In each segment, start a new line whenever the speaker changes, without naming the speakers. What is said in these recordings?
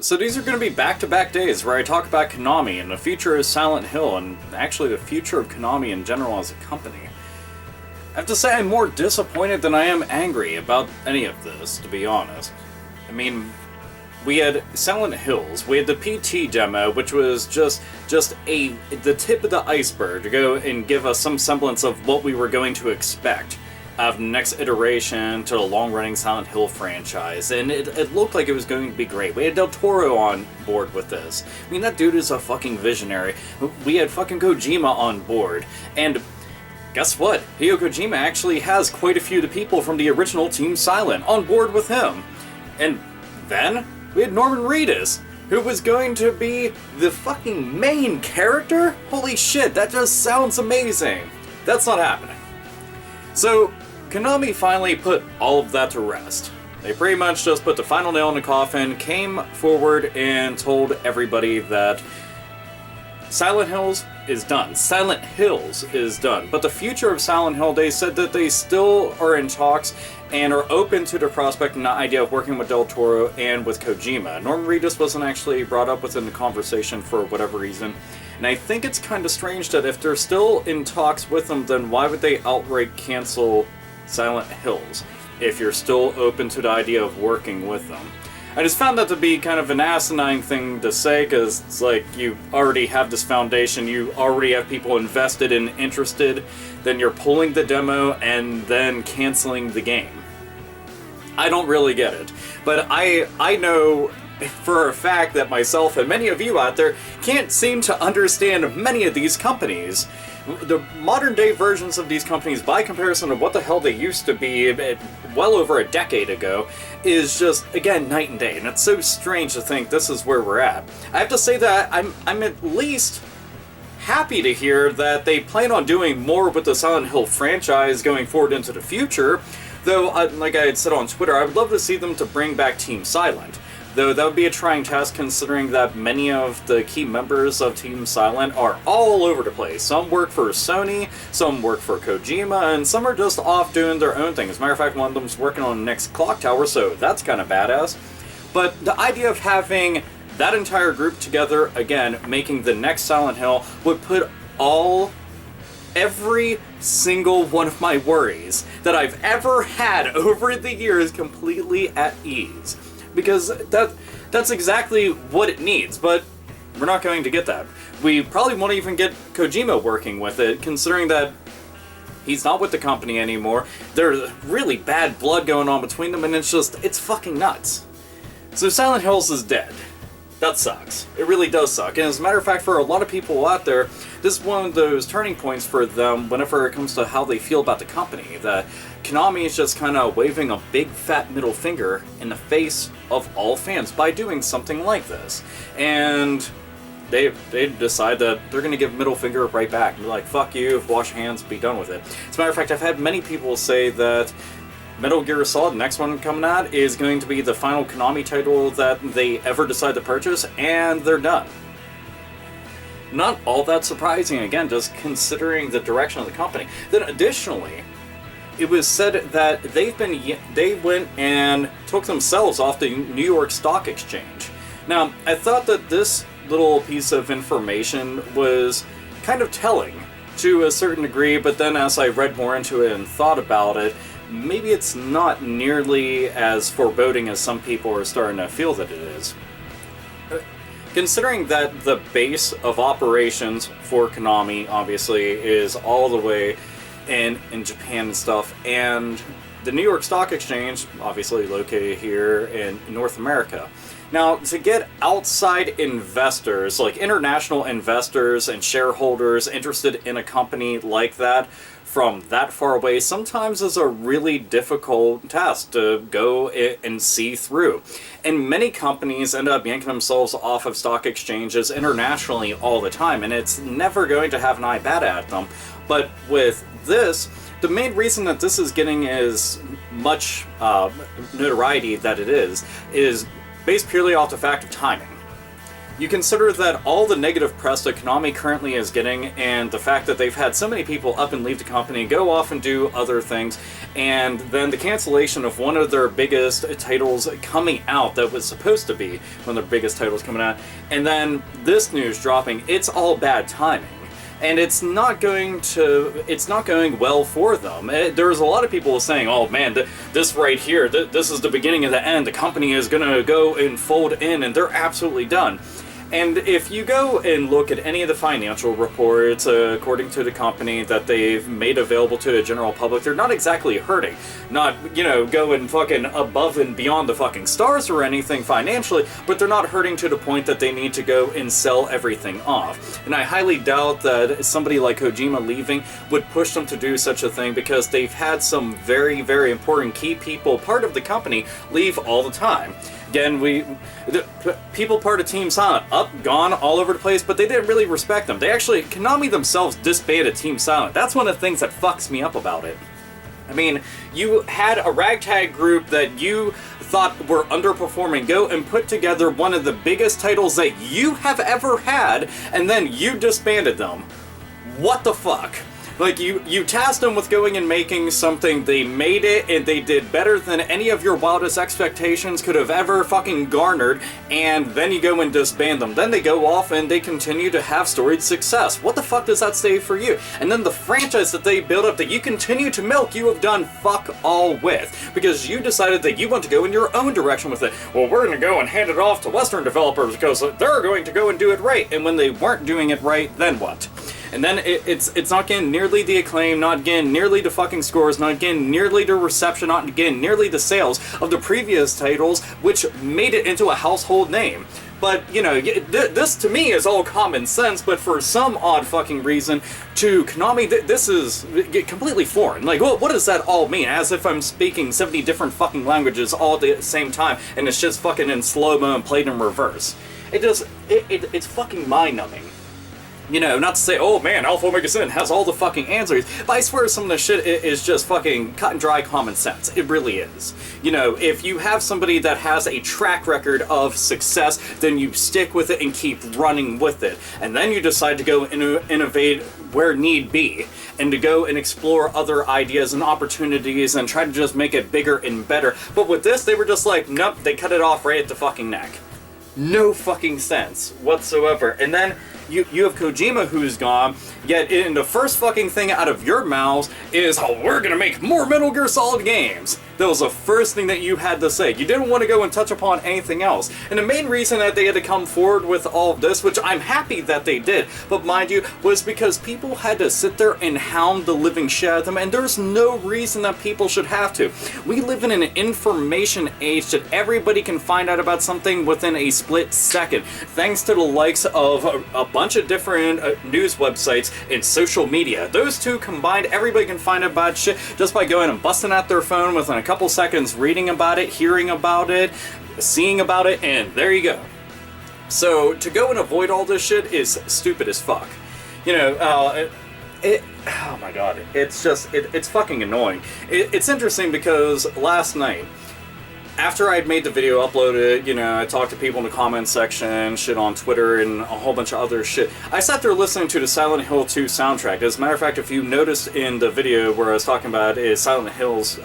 So these are going to be back-to-back days where I talk about Konami and the future of Silent Hill, and actually the future of Konami in general as a company. I have to say I'm more disappointed than I am angry about any of this, to be honest. I mean, we had Silent Hills, we had the PT demo, which was just the tip of the iceberg to go and give us some semblance of what we were going to expect of the next iteration to the long-running Silent Hill franchise, and it looked like it was going to be great. We had Del Toro on board with this. I mean, that dude is a fucking visionary. We had fucking Kojima on board, and guess what? Hideo Kojima actually has quite a few of the people from the original Team Silent on board with him. And then we had Norman Reedus, who was going to be the fucking main character? Holy shit, that just sounds amazing. That's not happening. So, Konami finally put all of that to rest. They pretty much just put the final nail in the coffin, came forward and told everybody that Silent Hills is done. Silent Hills is done. But the future of Silent Hill, they said that they still are in talks and are open to the prospect and the idea of working with Del Toro and with Kojima. Norman Reedus wasn't actually brought up within the conversation for whatever reason. And I think it's kind of strange that if they're still in talks with them, then why would they outright cancel Silent Hills if you're still open to the idea of working with them? I just found that to be kind of an asinine thing to say, because it's like, you already have this foundation, you already have people invested and interested, then you're pulling the demo and then canceling the game. I don't really get it. But I know for a fact that myself and many of you out there can't seem to understand many of these companies. The modern day versions of these companies, by comparison to what the hell they used to be well over a decade ago, is just, again, night and day. And it's so strange to think this is where we're at. I have to say that I'm at least happy to hear that they plan on doing more with the Silent Hill franchise going forward into the future. Though, like I had said on Twitter, I would love to see them to bring back Team Silent. Though that would be a trying task considering that many of the key members of Team Silent are all over the place. Some work for Sony, some work for Kojima, and some are just off doing their own thing. As a matter of fact, one of them's working on the next Clock Tower, so that's kind of badass. But the idea of having that entire group together, again, making the next Silent Hill, would put every single one of my worries that I've ever had over the years completely at ease. Because that's exactly what it needs, but we're not going to get that. We probably won't even get Kojima working with it, considering that he's not with the company anymore. There's really bad blood going on between them, and it's fucking nuts. So Silent Hills is dead. That sucks. It really does suck. And as a matter of fact, for a lot of people out there, this is one of those turning points for them whenever it comes to how they feel about the company. That Konami is just kind of waving a big fat middle finger in the face of all fans by doing something like this. And they decide that they're going to give middle finger right back. Be like, fuck you, wash your hands, be done with it. As a matter of fact, I've had many people say that Metal Gear Solid, the next one coming out, is going to be the final Konami title that they ever decide to purchase, and they're done. Not all that surprising, again, just considering the direction of the company. Then additionally, it was said that they went and took themselves off the New York Stock Exchange. Now, I thought that this little piece of information was kind of telling to a certain degree, but then as I read more into it and thought about it, maybe it's not nearly as foreboding as some people are starting to feel that it is. Considering that the base of operations for Konami, obviously, is all the way in Japan and stuff, and the New York Stock Exchange, obviously located here in North America. Now, to get outside investors, like international investors and shareholders interested in a company like that from that far away, sometimes is a really difficult task to go and see through. And many companies end up yanking themselves off of stock exchanges internationally all the time, and it's never going to have an eye bad at them. But with this, the main reason that this is getting as much notoriety that it is based purely off the fact of timing. you consider that all the negative press that Konami currently is getting, and the fact that they've had so many people up and leave the company, go off and do other things, and then the cancellation of one of their biggest titles coming out that was supposed to be one of their biggest titles coming out, and then this news dropping, it's all bad timing. And it's not going well for them. There's a lot of people saying, oh man, this right here, this is the beginning of the end, the company is gonna go and fold in, and they're absolutely done. And if you go and look at any of the financial reports, according to the company that they've made available to the general public, they're not exactly hurting. Not, going fucking above and beyond the fucking stars or anything financially, but they're not hurting to the point that they need to go and sell everything off. And I highly doubt that somebody like Kojima leaving would push them to do such a thing, because they've had some very, very important key people, part of the company, leave all the time. Again, the people part of Team Silent, up, gone, all over the place, but they didn't really respect them. Konami themselves disbanded Team Silent. That's one of the things that fucks me up about it. I mean, you had a ragtag group that you thought were underperforming go and put together one of the biggest titles that you have ever had, and then you disbanded them. What the fuck? Like, you tasked them with going and making something, they made it, and they did better than any of your wildest expectations could have ever fucking garnered, and then you go and disband them. Then they go off and they continue to have storied success. What the fuck does that say for you? And then the franchise that they built up that you continue to milk, you have done fuck all with, because you decided that you want to go in your own direction with it. Well, we're going to go and hand it off to Western developers because they're going to go and do it right, and when they weren't doing it right, then what? And then it's not getting nearly the acclaim, not getting nearly the fucking scores, not getting nearly the reception, not getting nearly the sales of the previous titles, which made it into a household name. But, this to me is all common sense, but for some odd fucking reason, to Konami, this is completely foreign. Like, what does that all mean? As if I'm speaking 70 different fucking languages all at the same time, and it's just fucking in slow-mo and played in reverse. It's fucking mind-numbing. Not to say, oh man, AlphaOmegaSin has all the fucking answers, but I swear some of the shit is just fucking cut and dry common sense. It really is. If you have somebody that has a track record of success, then you stick with it and keep running with it. And then you decide to go innovate where need be, and to go and explore other ideas and opportunities and try to just make it bigger and better. But with this, they were just like, nope, they cut it off right at the fucking neck. No fucking sense whatsoever. And then you have Kojima who's gone, yet in the first fucking thing out of your mouths is, oh, we're gonna make more Metal Gear Solid games. That was the first thing that you had to say. You didn't want to go and touch upon anything else. And the main reason that they had to come forward with all of this, which I'm happy that they did, but mind you, was because people had to sit there and hound the living shit out of them, and there's no reason that people should have to. We live in an information age that everybody can find out about something within a split second, thanks to the likes of a bunch of different news websites and social media. Those two combined, everybody can find out about shit just by going and busting out their phone within a couple seconds, reading about it, hearing about it, seeing about it, and there you go. So to go and avoid all this shit is stupid as fuck. Oh my god, it's fucking annoying. It's interesting because last night, after I'd made the video, uploaded it, I talked to people in the comments section, shit on Twitter, and a whole bunch of other shit. I sat there listening to the Silent Hill 2 soundtrack. As a matter of fact, if you noticed in the video where I was talking about is Silent Hill's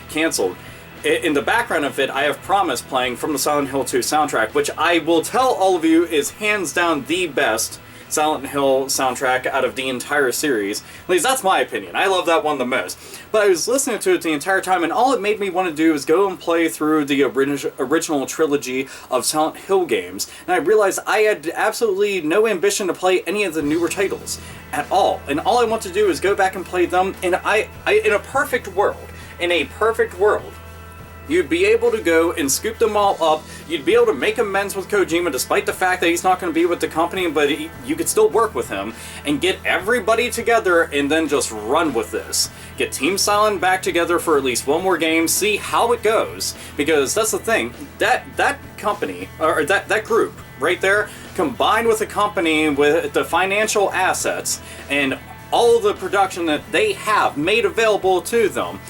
canceled, in the background of it, I have Promise playing from the Silent Hill 2 soundtrack, which I will tell all of you is hands down the best Silent Hill soundtrack out of the entire series. At least that's my opinion. I love that one the most. But I was listening to it the entire time, and all it made me want to do is go and play through the original trilogy of Silent Hill games, and I realized I had absolutely no ambition to play any of the newer titles at all. And all I want to do is go back and play them, and in a perfect world, you'd be able to go and scoop them all up. You'd be able to make amends with Kojima despite the fact that he's not going to be with the company, but you could still work with him and get everybody together and then just run with this. Get Team Silent back together for at least one more game, see how it goes. Because that's the thing, that company, or that group right there, combined with a company with the financial assets and all of the production that they have made available to them,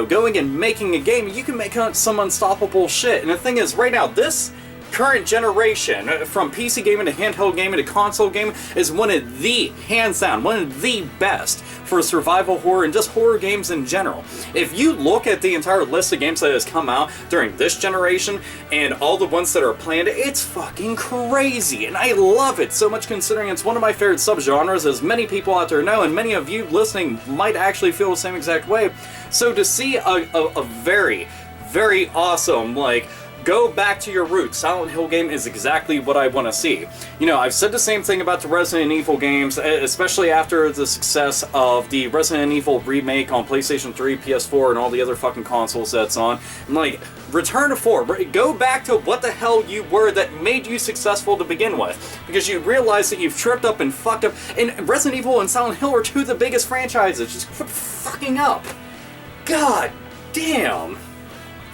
going and making a game, you can make some unstoppable shit. And the thing is, right now, this current generation, from PC gaming to handheld gaming to console gaming, is one of the, hands down, one of the best for survival horror and just horror games in general. If you look at the entire list of games that has come out during this generation and all the ones that are planned, it's fucking crazy, and I love it so much considering it's one of my favorite subgenres, as many people out there know, and many of you listening might actually feel the same exact way. So to see a very, very awesome, like, go back to your roots Silent Hill game is exactly what I want to see. You know, I've said the same thing about the Resident Evil games, especially after the success of the Resident Evil remake on PlayStation 3, PS4, and all the other fucking consoles that's on. I'm like, return to form. Go back to what the hell you were that made you successful to begin with. Because you realize that you've tripped up and fucked up. And Resident Evil and Silent Hill are two of the biggest franchises. Just quit fucking up. God damn.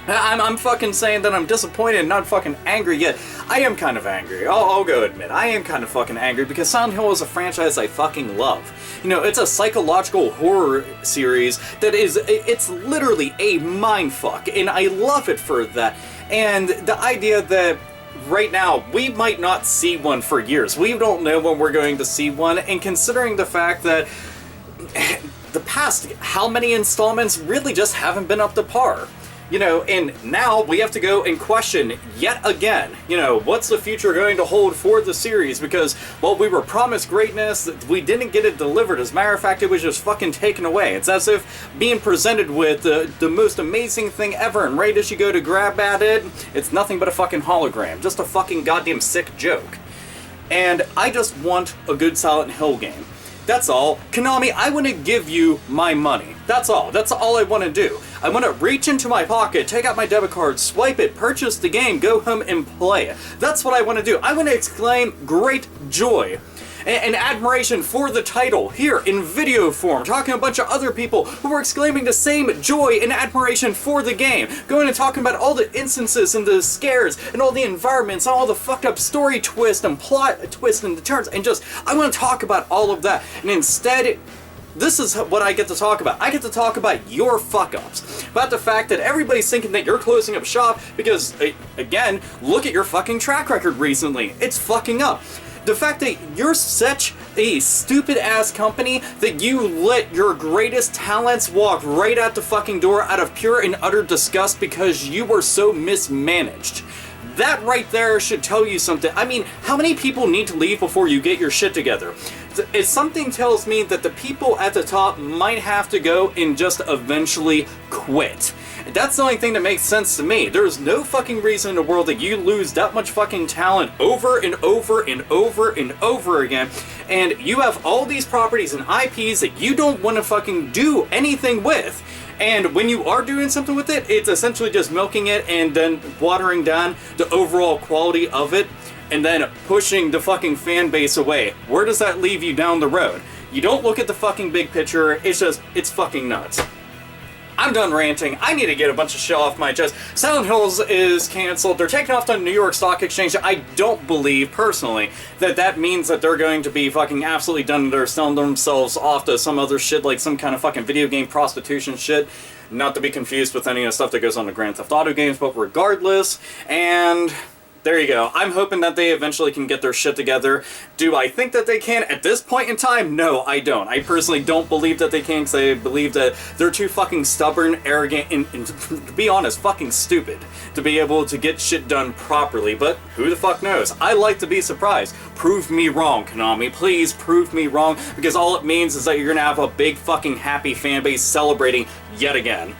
I'm fucking saying that I'm disappointed and not fucking angry yet. I am kind of angry. I'll go admit. I am kind of fucking angry because Silent Hill is a franchise I fucking love. You know, it's a psychological horror series that is, it's literally a mindfuck, and I love it for that. And the idea that right now, we might not see one for years. We don't know when we're going to see one, and considering the fact that the past, how many installments really just haven't been up to par. You know, and now we have to go and question yet again, you know, what's the future going to hold for the series? Because, well, we were promised greatness, we didn't get it delivered. As a matter of fact, it was just fucking taken away. It's as if being presented with the most amazing thing ever, and right as you go to grab at it, it's nothing but a fucking hologram. Just a fucking goddamn sick joke. And I just want a good Silent Hill game. That's all. Konami, I want to give you my money. That's all. That's all I want to do. I want to reach into my pocket, take out my debit card, swipe it, purchase the game, go home and play it. That's what I want to do. I want to exclaim great joy and admiration for the title here in video form, talking to a bunch of other people who were exclaiming the same joy and admiration for the game, going and talking about all the instances and the scares and all the environments and all the fucked up story twists and plot twists and the turns, and just, I want to talk about all of that, and instead, this is what I get to talk about. I get to talk about your fuck-ups. About the fact that everybody's thinking that you're closing up shop because, again, look at your fucking track record recently. It's fucking up. The fact that you're such a stupid-ass company that you let your greatest talents walk right out the fucking door out of pure and utter disgust because you were so mismanaged. That right there should tell you something. I mean, how many people need to leave before you get your shit together? If something tells me that the people at the top might have to go and just eventually quit. That's the only thing that makes sense to me. There's no fucking reason in the world that you lose that much fucking talent over and over and over and over again, and you have all these properties and IPs that you don't want to fucking do anything with. And when you are doing something with it, it's essentially just milking it and then watering down the overall quality of it and then pushing the fucking fan base away. Where does that leave you down the road? You don't look at the fucking big picture, it's fucking nuts. I'm done ranting. I need to get a bunch of shit off my chest. Silent Hills is canceled. They're taking off to New York Stock Exchange. I don't believe, personally, that means that they're going to be fucking absolutely done. They're selling themselves off to some other shit, like some kind of fucking video game prostitution shit. Not to be confused with any of the stuff that goes on the Grand Theft Auto games, but regardless, and there you go. I'm hoping that they eventually can get their shit together. Do I think that they can at this point in time? No, I don't. I personally don't believe that they can, because I believe that they're too fucking stubborn, arrogant, and to be honest, fucking stupid to be able to get shit done properly, but who the fuck knows? I like to be surprised. Prove me wrong, Konami. Please prove me wrong, because all it means is that you're gonna have a big fucking happy fan base celebrating yet again.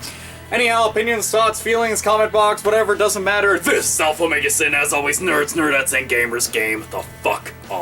Anyhow, opinions, thoughts, feelings, comment box, whatever, doesn't matter. This is AlphaOmegaSin, as always, nerds, nerdettes, and gamers game the fuck on.